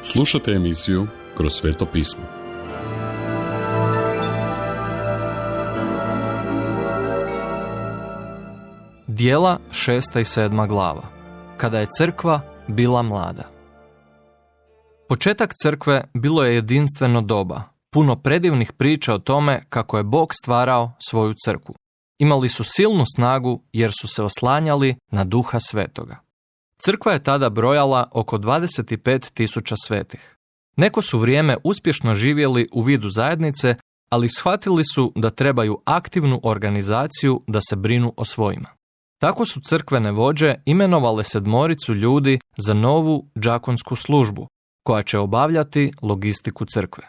Slušate emisiju Kroz sveto pismo. Djela 6. i 7. glava. Kada je crkva bila mlada. Početak crkve bilo je jedinstveno doba, puno predivnih priča o tome kako je Bog stvarao svoju crkvu. Imali su silnu snagu jer su se oslanjali na Duha Svetoga. Crkva je tada brojala oko 25.000 svetih. Neko su vrijeme uspješno živjeli u vidu zajednice, ali shvatili su da trebaju aktivnu organizaciju da se brinu o svojima. Tako su crkvene vođe imenovale 7 ljudi za novu đakonsku službu, koja će obavljati logistiku crkve.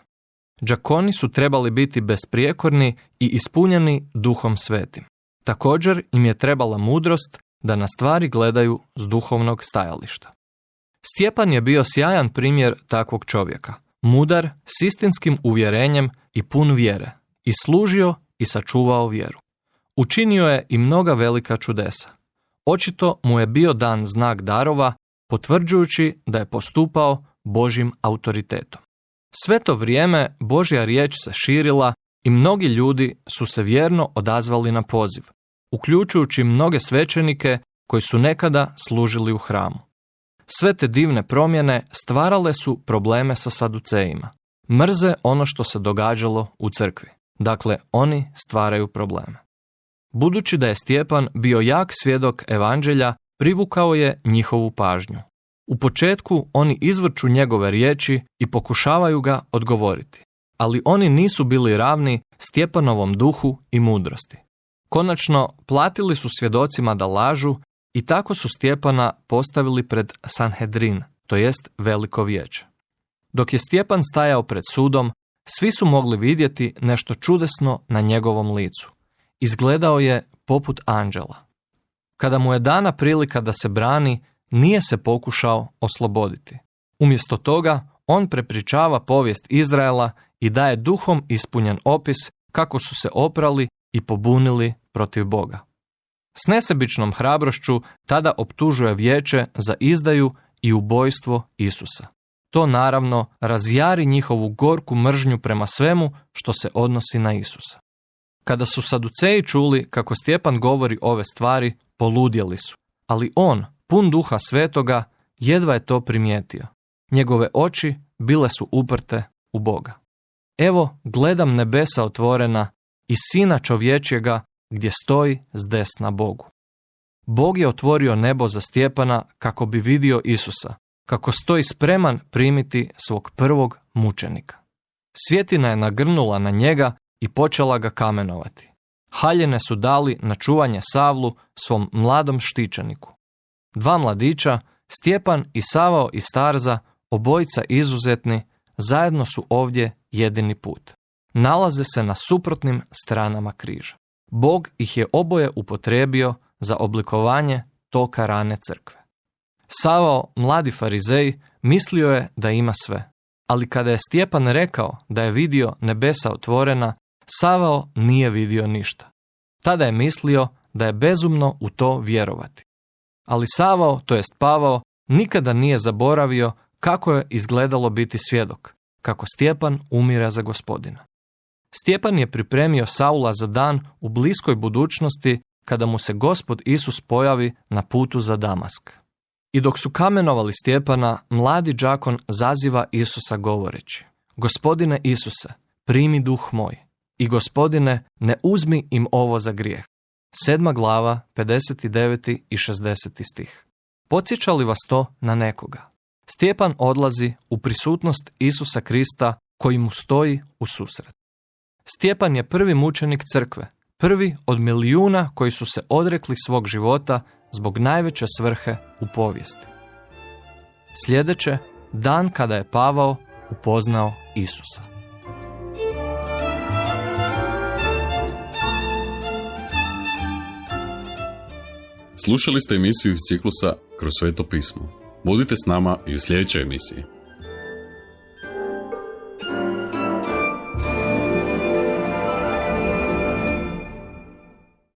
Đakoni su trebali biti besprijekorni i ispunjeni Duhom Svetim. Također im je trebala mudrost da na stvari gledaju s duhovnog stajališta. Stjepan je bio sjajan primjer takvog čovjeka, mudar, s istinskim uvjerenjem i pun vjere, i služio i sačuvao vjeru. Učinio je i mnoga velika čudesa. Očito mu je bio dan znak darova, potvrđujući da je postupao Božjim autoritetom. Sve to vrijeme Božja riječ se širila i mnogi ljudi su se vjerno odazvali na poziv, uključujući mnoge svećenike koji su nekada služili u hramu. Sve te divne promjene stvarale su probleme sa saducejima. Mrze ono što se događalo u crkvi. Dakle, oni stvaraju probleme. Budući da je Stjepan bio jak svjedok evanđelja, privukao je njihovu pažnju. U početku oni izvrću njegove riječi i pokušavaju ga odgovoriti. Ali oni nisu bili ravni Stjepanovom duhu i mudrosti. Konačno, platili su svjedocima da lažu i tako su Stjepana postavili pred Sanhedrin, to jest veliko vijeće. Dok je Stjepan stajao pred sudom, svi su mogli vidjeti nešto čudesno na njegovom licu. Izgledao je poput anđela. Kada mu je dana prilika da se brani, nije se pokušao osloboditi. Umjesto toga, on prepričava povijest Izraela i daje duhom ispunjen opis kako su se oprali i pobunili protiv Boga. S nesebičnom hrabrošću tada optužuje vijeće za izdaju i ubojstvo Isusa. To naravno razjari njihovu gorku mržnju prema svemu što se odnosi na Isusa. Kada su saduceji čuli kako Stjepan govori ove stvari, poludjeli su, ali on, pun Duha Svetoga, jedva je to primijetio. Njegove oči bile su uprte u Boga. Evo, gledam nebesa otvorena i Sina čovječjega gdje stoji s desna Bogu. Bog je otvorio nebo za Stjepana kako bi vidio Isusa, kako stoji spreman primiti svog prvog mučenika. Svjetina je nagrnula na njega i počela ga kamenovati. Haljine su dali na čuvanje Savlu, svom mladom štićeniku. 2 mladića, Stjepan i Savao iz Tarza, obojica izuzetni, zajedno su ovdje jedini put. Nalaze se na suprotnim stranama križa. Bog ih je oboje upotrijebio za oblikovanje toka rane crkve. Savao, mladi farizej, mislio je da ima sve. Ali kada je Stjepan rekao da je vidio nebesa otvorena, Savao nije vidio ništa. Tada je mislio da je bezumno u to vjerovati. Ali Savao, to jest Pavao, nikada nije zaboravio kako je izgledalo biti svjedok, kako Stjepan umire za Gospodina. Stjepan je pripremio Saula za dan u bliskoj budućnosti kada mu se Gospod Isus pojavi na putu za Damask. I dok su kamenovali Stjepana, mladi đakon zaziva Isusa govoreći: Gospodine Isuse, primi duh moj. I Gospodine, ne uzmi im ovo za grijeh. 7. glava, 59. i 60. stih. Podsjeća li vas to na nekoga? Stjepan odlazi u prisutnost Isusa Krista koji mu stoji u susret. Stjepan je prvi mučenik crkve, prvi od milijuna koji su se odrekli svog života zbog najveće svrhe u povijesti. Sljedeće, dan kada je Pavao upoznao Isusa. Slušali ste emisiju iz ciklusa Kroz sveto pismo. Budite s nama i u sljedećoj emisiji.